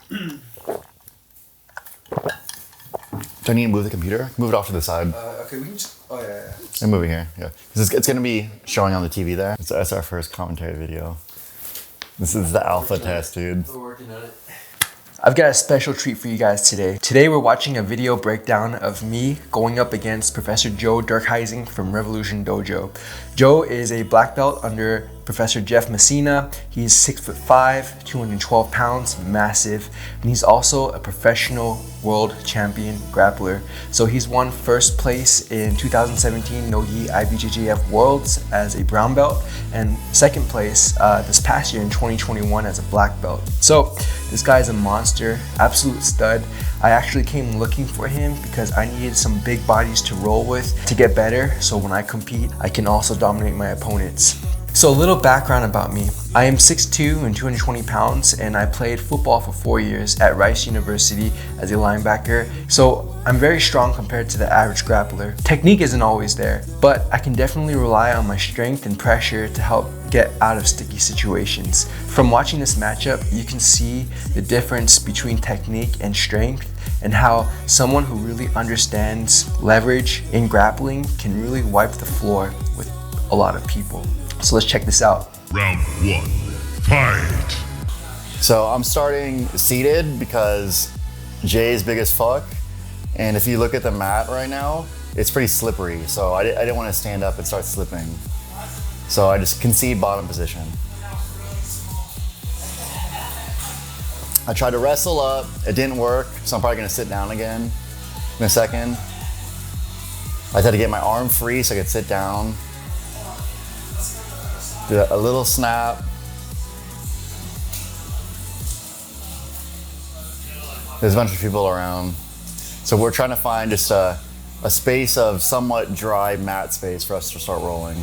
Do I need to move the computer? Move it off to the side. Okay, we can just. Oh yeah. I'm moving here. Yeah, because it's gonna be showing on the TV there. That's our first commentary video. This is the alpha test, dude. We're working on it. I've got a special treat for you guys today. Today we're watching a video breakdown of me going up against Professor Joe Dierkhising from Revolution Dojo. Joe is a black belt under Professor Jeff Messina. He's 6'5", 212 pounds, massive, and he's also a professional world champion grappler. So he's won first place in 2017 Nogi IBJJF Worlds as a brown belt, and second place this past year in 2021 as a black belt. So this guy's a monster, absolute stud. I actually came looking for him because I needed some big bodies to roll with to get better, so when I compete, I can also dominate my opponents. So a little background about me. I am 6'2" and 220 pounds, and I played football for 4 years at Rice University as a linebacker. So I'm very strong compared to the average grappler. Technique isn't always there, but I can definitely rely on my strength and pressure to help get out of sticky situations. From watching this matchup, you can see the difference between technique and strength, and how someone who really understands leverage in grappling can really wipe the floor with a lot of people. So let's check this out. Round 1, fight! So I'm starting seated because Jay is big as fuck. And if you look at the mat right now, it's pretty slippery. So I didn't want to stand up and start slipping. So I just concede bottom position. I tried to wrestle up, it didn't work. So I'm probably gonna sit down again in a second. I had to get my arm free so I could sit down. Do a little snap. There's a bunch of people around. So we're trying to find just a space of somewhat dry mat space for us to start rolling.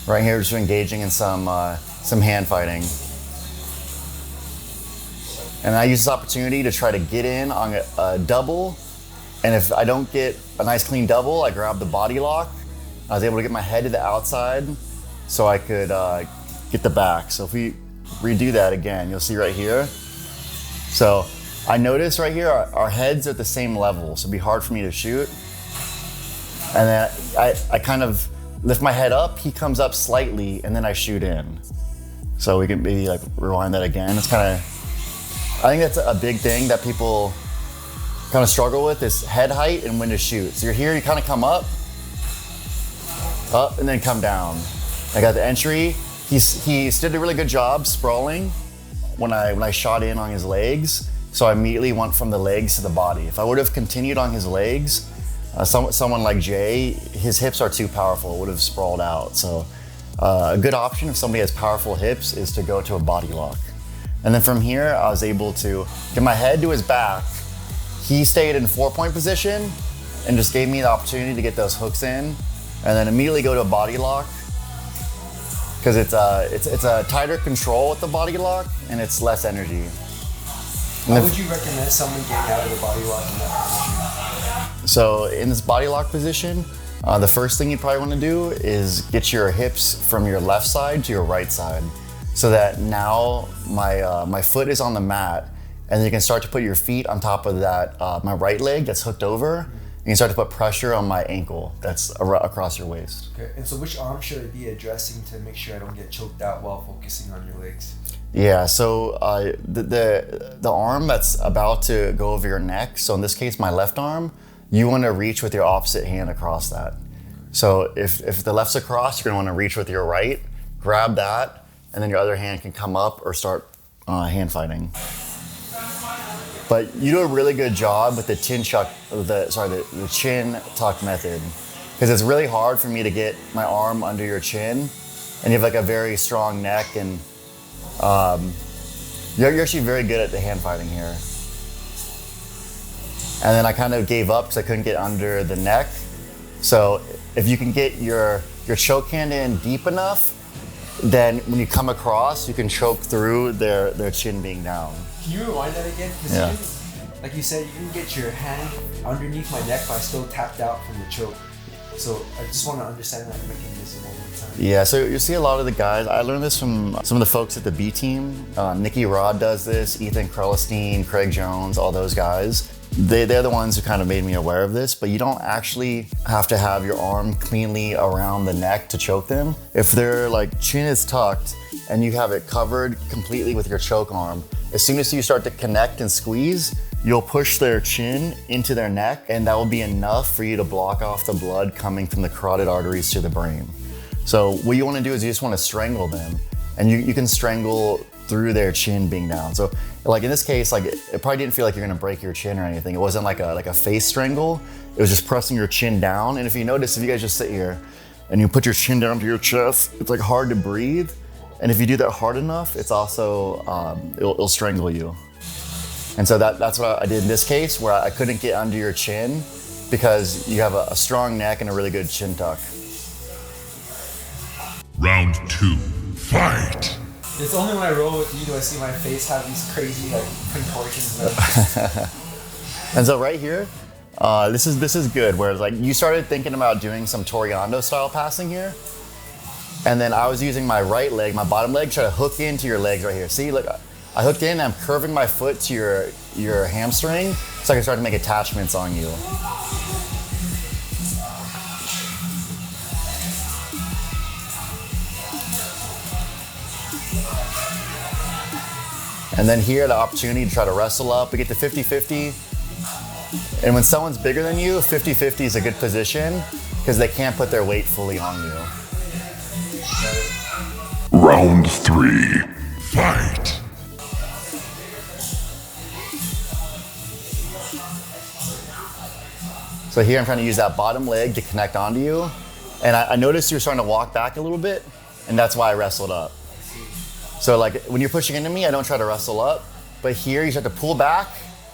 Right here, just engaging in some hand fighting. And I use this opportunity to try to get in on a double. And if I don't get a nice clean double, I grab the body lock. I was able to get my head to the outside so I could get the back. So if we redo that again, you'll see right here. So I noticed right here, our heads are at the same level, so it'd be hard for me to shoot. And then I kind of lift my head up, he comes up slightly, and then I shoot in. So we can maybe like rewind that again. It's kind of, I think that's a big thing that people kind of struggle with, is head height and when to shoot. So you're here, you kind of come up, and then come down. I got the entry. He did a really good job sprawling when I shot in on his legs. So I immediately went from the legs to the body. If I would have continued on his legs, someone like Jay, his hips are too powerful, would have sprawled out. So a good option if somebody has powerful hips is to go to a body lock. And then from here, I was able to get my head to his back. He stayed in 4-point position and just gave me the opportunity to get those hooks in, and then immediately go to a body lock, because it's a tighter control with the body lock and it's less energy. How would you recommend someone getting out of the body lock in that position? So in this body lock position, the first thing you probably want to do is get your hips from your left side to your right side, so that now my foot is on the mat. And then you can start to put your feet on top of that, my right leg that's hooked over. You can start to put pressure on my ankle that's across your waist. Okay, and so which arm should I be addressing to make sure I don't get choked out while focusing on your legs? Yeah, so the arm that's about to go over your neck, so in this case, my left arm, you want to reach with your opposite hand across that. So if the left's across, you're gonna want to reach with your right, grab that, and then your other hand can come up or start hand fighting. But you do a really good job with the chin tuck method, because it's really hard for me to get my arm under your chin, and you have like a very strong neck, and you're actually very good at the hand fighting here. And then I kind of gave up because I couldn't get under the neck. So if you can get your choke hand in deep enough, then when you come across, you can choke through their chin being down. Can you rewind that again? Yeah. Like you said, you can get your hand underneath my neck, but I still tapped out from the choke. So I just want to understand that mechanism one more time. Yeah, so you see a lot of the guys, I learned this from some of the folks at the B team. Nicky Rod does this, Ethan Krelestein, Craig Jones, all those guys. They're the ones who kind of made me aware of this, but you don't actually have to have your arm cleanly around the neck to choke them. If their like chin is tucked and you have it covered completely with your choke arm, as soon as you start to connect and squeeze, you'll push their chin into their neck, and that will be enough for you to block off the blood coming from the carotid arteries to the brain. So what you want to do is you just want to strangle them, and you can strangle through their chin being down. So like in this case, like it probably didn't feel like you're gonna break your chin or anything. It wasn't like a face strangle. It was just pressing your chin down. And if you notice, if you guys just sit here and you put your chin down to your chest, it's like hard to breathe. And if you do that hard enough, it's also, it'll strangle you. And so that's what I did in this case, where I couldn't get under your chin because you have a strong neck and a really good chin tuck. Round 2, fight! It's only when I roll with you do I see my face have these crazy like contortions. And so right here, this is good. Whereas like you started thinking about doing some Toriando style passing here, and then I was using my right leg, my bottom leg, try to hook into your legs right here. See, look, I hooked in. I'm curving my foot to your hamstring, so I can start to make attachments on you. And then here, the opportunity to try to wrestle up. We get to 50-50. And when someone's bigger than you, 50-50 is a good position because they can't put their weight fully on you. Round 3, fight! So here I'm trying to use that bottom leg to connect onto you. And I noticed you're starting to walk back a little bit, and that's why I wrestled up. So like when you're pushing into me, I don't try to wrestle up, but here you have to pull back,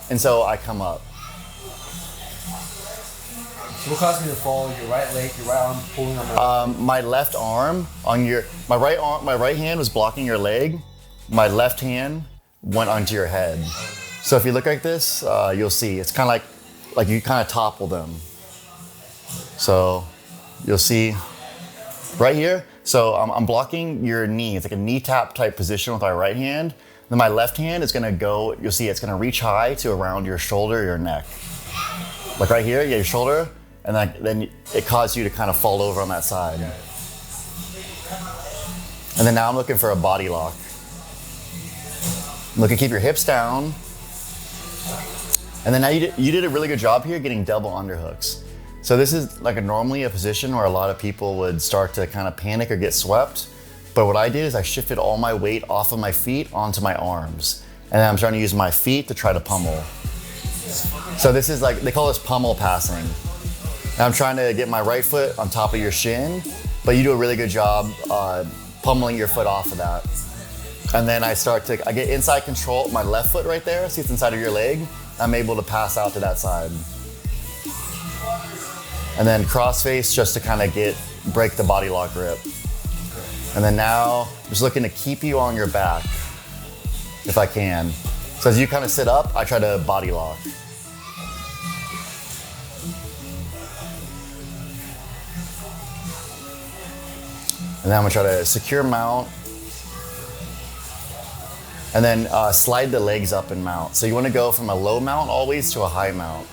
and so I come up. So what caused me to fall? Your right leg, your right arm pulling on my left arm on my right hand was blocking your leg. My left hand went onto your head. So if you look like this, you'll see it's kind of like you kind of topple them. So you'll see right here. So I'm blocking your knee. It's like a knee tap type position with my right hand. Then my left hand is gonna go, you'll see it's gonna reach high to around your shoulder, your neck. Like right here, your shoulder, and then it caused you to kind of fall over on that side. And then now I'm looking for a body lock. Look, keep your hips down. And then now you did a really good job here getting double underhooks. So this is like normally a position where a lot of people would start to kind of panic or get swept. But what I did is I shifted all my weight off of my feet onto my arms. And then I'm trying to use my feet to try to pummel. So this is like, they call this pummel passing. And I'm trying to get my right foot on top of your shin, but you do a really good job pummeling your foot off of that. And then I get inside control, my left foot right there, see it's inside of your leg. I'm able to pass out to that side. And then cross face just to kind of break the body lock grip. And then now, I'm just looking to keep you on your back, if I can. So as you kind of sit up, I try to body lock. And then I'm gonna try to secure mount. And then slide the legs up and mount. So you wanna go from a low mount always to a high mount.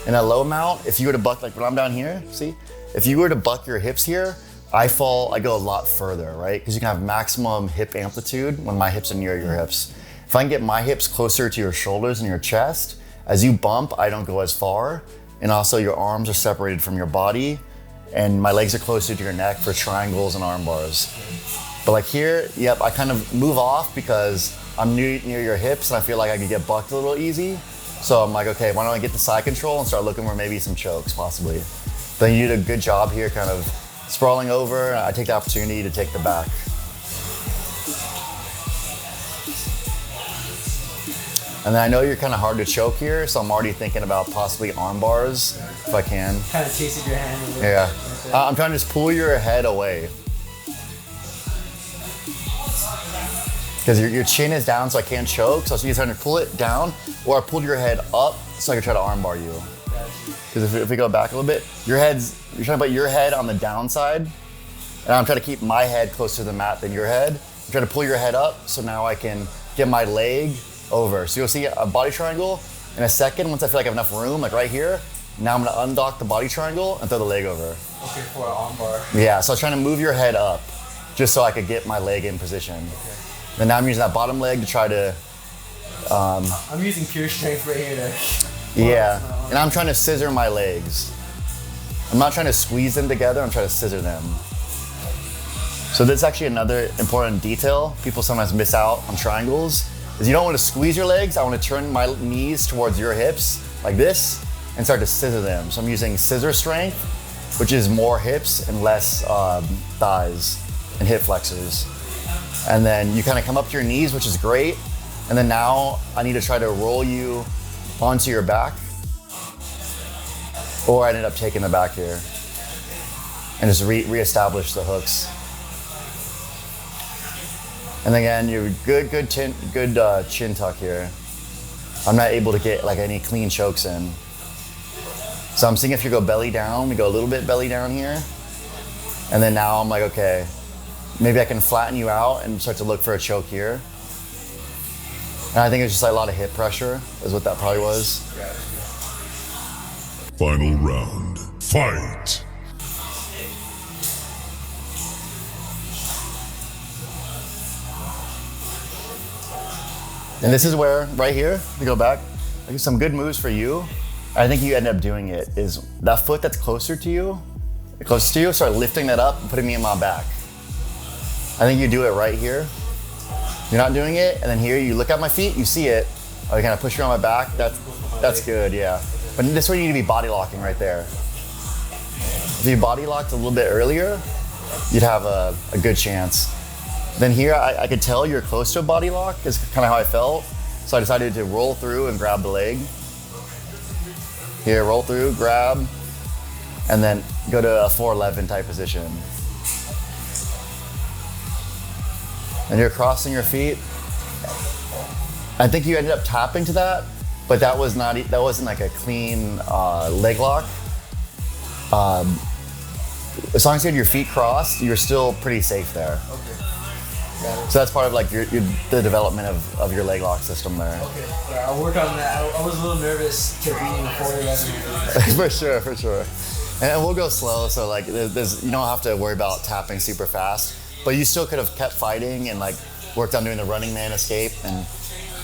In a low mount, if you were to buck, like when I'm down here, see? If you were to buck your hips here, I go a lot further, right? Because you can have maximum hip amplitude when my hips are near your hips. If I can get my hips closer to your shoulders and your chest, as you bump, I don't go as far. And also your arms are separated from your body, and my legs are closer to your neck for triangles and arm bars. But like here, yep, I kind of move off because I'm near your hips and I feel like I could get bucked a little easy. So I'm like, okay, why don't I get the side control and start looking for maybe some chokes, possibly. Then you did a good job here, kind of sprawling over. I take the opportunity to take the back. And then I know you're kind of hard to choke here, so I'm already thinking about possibly arm bars, if I can. Kind of chasing your hand a little Yeah. bit. I'm trying to just pull your head away. Because your chin is down, so I can't choke. So I was either trying to pull it down, or I pulled your head up so I could try to arm bar you. Because if we go back a little bit, you're trying to put your head on the downside, and I'm trying to keep my head closer to the mat than your head. I'm trying to pull your head up, so now I can get my leg over. So you'll see a body triangle in a second. Once I feel like I have enough room, like right here, now I'm gonna undock the body triangle and throw the leg over. Okay, for an arm bar. Yeah, so I was trying to move your head up just so I could get my leg in position. Okay. Then now I'm using that bottom leg to try to... I'm using pure strength right here to... Yeah, and I'm trying to scissor my legs. I'm not trying to squeeze them together, I'm trying to scissor them. So that's actually another important detail people sometimes miss out on triangles, is you don't want to squeeze your legs. I want to turn my knees towards your hips like this and start to scissor them. So I'm using scissor strength, which is more hips and less thighs and hip flexors. And then you kind of come up to your knees, which is great. And then now I need to try to roll you onto your back, or I ended up taking the back here and just reestablish the hooks. And again, you're good chin tuck here. I'm not able to get like any clean chokes in. So I'm seeing if you go belly down, we go a little bit belly down here. And then now I'm like, okay, maybe I can flatten you out and start to look for a choke here. And I think it's just like a lot of hip pressure is what that probably was. Final round. Fight! And this is where, right here, we go back, like some good moves for you. I think you end up doing it is that foot that's closer to you, start lifting that up and putting me in my back. I think you do it right here. You're not doing it, and then here you look at my feet, you see it. Oh, you kind of push you on my back. That's good, yeah. But this way you need to be body locking right there. If you body locked a little bit earlier, you'd have a good chance. Then here, I could tell you're close to a body lock, is kind of how I felt. So I decided to roll through and grab the leg. Here, roll through, grab, and then go to a 411 type position. And you're crossing your feet. I think you ended up tapping to that, but that wasn't like a clean leg lock. As long as you had your feet crossed, you're still pretty safe there. Okay. So that's part of like the development of your leg lock system there. Okay, yeah, I'll work on that. I was a little nervous to be in 411. For sure. And we'll go slow, so like you don't have to worry about tapping super fast, but you still could have kept fighting and like worked on doing the running man escape.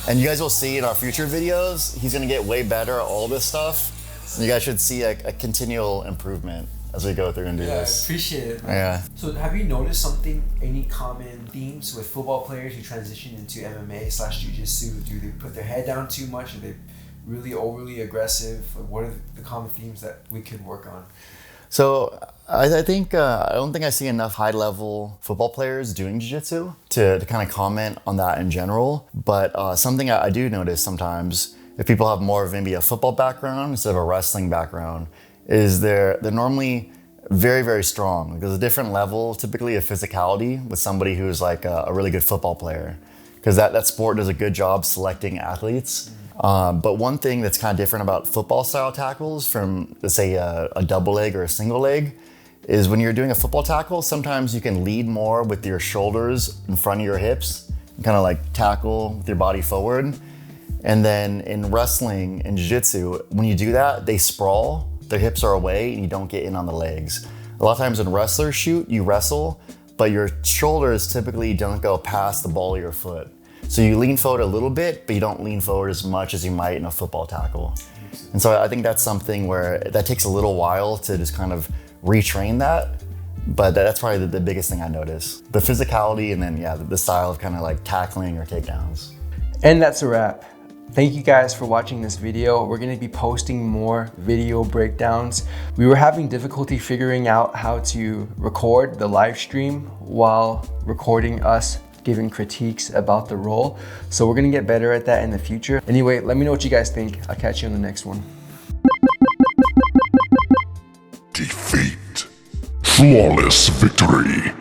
And you guys will see in our future videos, he's gonna get way better at all this stuff. And you guys should see a continual improvement as we go through and do this. I appreciate it, man. Yeah. So have you noticed any common themes with football players who transition into MMA/jiu-jitsu? Do they put their head down too much? Are they really overly aggressive? What are the common themes that we could work on? So I think I don't think I see enough high-level football players doing jiu-jitsu to kind of comment on that in general. But something I do notice sometimes, if people have more of maybe a football background instead of a wrestling background, is they're normally very, very strong. There's a different level typically of physicality with somebody who's like a really good football player, because that sport does a good job selecting athletes. But one thing that's kind of different about football style tackles from, let's say, a double leg or a single leg is when you're doing a football tackle, sometimes you can lead more with your shoulders in front of your hips and kind of like tackle with your body forward. And then in wrestling and jiu-jitsu, when you do that, they sprawl, their hips are away and you don't get in on the legs. A lot of times when wrestlers shoot, you wrestle, but your shoulders typically don't go past the ball of your foot. So you lean forward a little bit, but you don't lean forward as much as you might in a football tackle. And so I think that's something where that takes a little while to just kind of retrain that. But that's probably the biggest thing I notice. The physicality and then, yeah, the style of kind of like tackling or takedowns. And that's a wrap. Thank you guys for watching this video. We're gonna be posting more video breakdowns. We were having difficulty figuring out how to record the live stream while recording us giving critiques about the roll. So we're gonna get better at that in the future. Anyway, let me know what you guys think. I'll catch you on the next one. Defeat. Flawless victory.